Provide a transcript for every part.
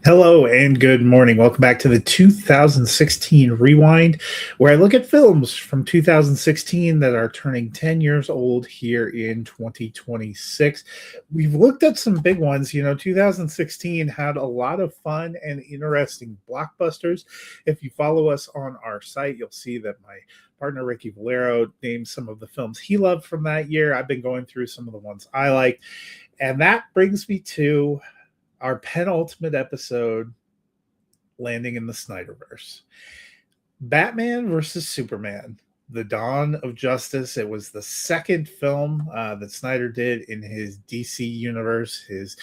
Hello and good morning. Welcome back to the 2016 Rewind, where I look at films from 2016 that are turning 10 years old here in 2026. We've looked at some big ones. 2016 had a lot of fun and interesting blockbusters. If you follow us on our site, you'll see that my partner Ricky Valero named some of the films he loved from that year. I've been going through some of the ones I liked. And that brings me to our penultimate episode, landing in the Snyderverse. Batman versus Superman, The Dawn of Justice. It was the second film that Snyder did in his DC universe, his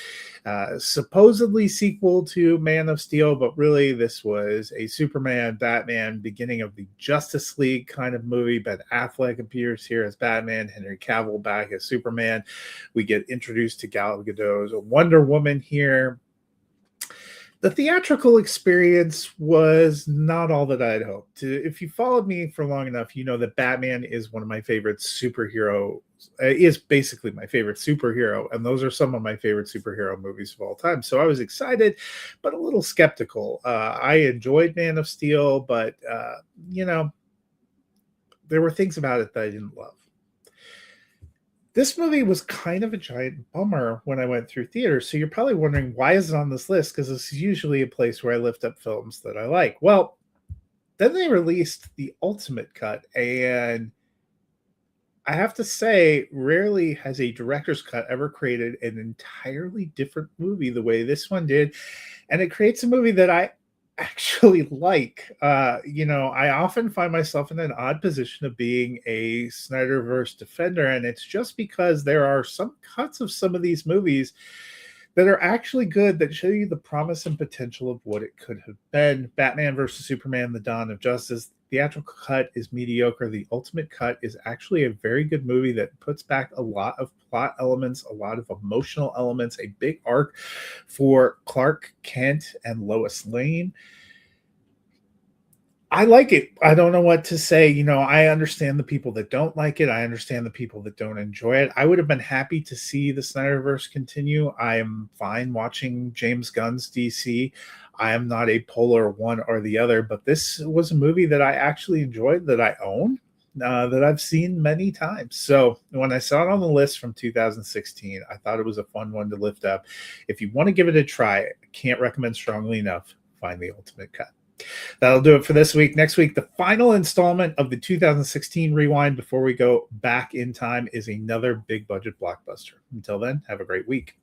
supposedly sequel to Man of Steel, but really this was a Superman, Batman, beginning of the Justice League kind of movie. Ben Affleck appears here as Batman, Henry Cavill back as Superman. We get introduced to Gal Gadot's Wonder Woman here. The theatrical experience was not all that I'd hoped. If you followed me for long enough, you know that Batman is one of my favorite superhero, is basically my favorite superhero, and those are some of my favorite superhero movies of all time. So I was excited, but a little skeptical. I enjoyed Man of Steel, but there were things about it that I didn't love. This movie was kind of a giant bummer when I went through theaters. So you're probably wondering, why is it on this list? Because this is usually a place where I lift up films that I like. Well, then they released the Ultimate Cut. And I have to say, rarely has a director's cut ever created an entirely different movie the way this one did. And it creates a movie that I actually like. I often find myself in an odd position of being a Snyderverse defender, and it's just because there are some cuts of some of these movies that are actually good, that show you the promise and potential of what it could have been. Batman versus Superman, The Dawn of Justice. The theatrical cut is mediocre. The Ultimate Cut is actually a very good movie that puts back a lot of plot elements, a lot of emotional elements, a big arc for Clark Kent and Lois Lane. I like it. I don't know what to say. I understand the people that don't like it. I understand the people that don't enjoy it. I would have been happy to see the Snyderverse continue. I am fine watching James Gunn's DC. I am not a polar one or the other, but this was a movie that I actually enjoyed, that I own, that I've seen many times. So when I saw it on the list from 2016, I thought it was a fun one to lift up. If you want to give it a try, I can't recommend strongly enough, find the Ultimate Cut. That'll do it for this week. Next week, the final installment of the 2016 Rewind before we go back in time is another big budget blockbuster. Until then, have a great week.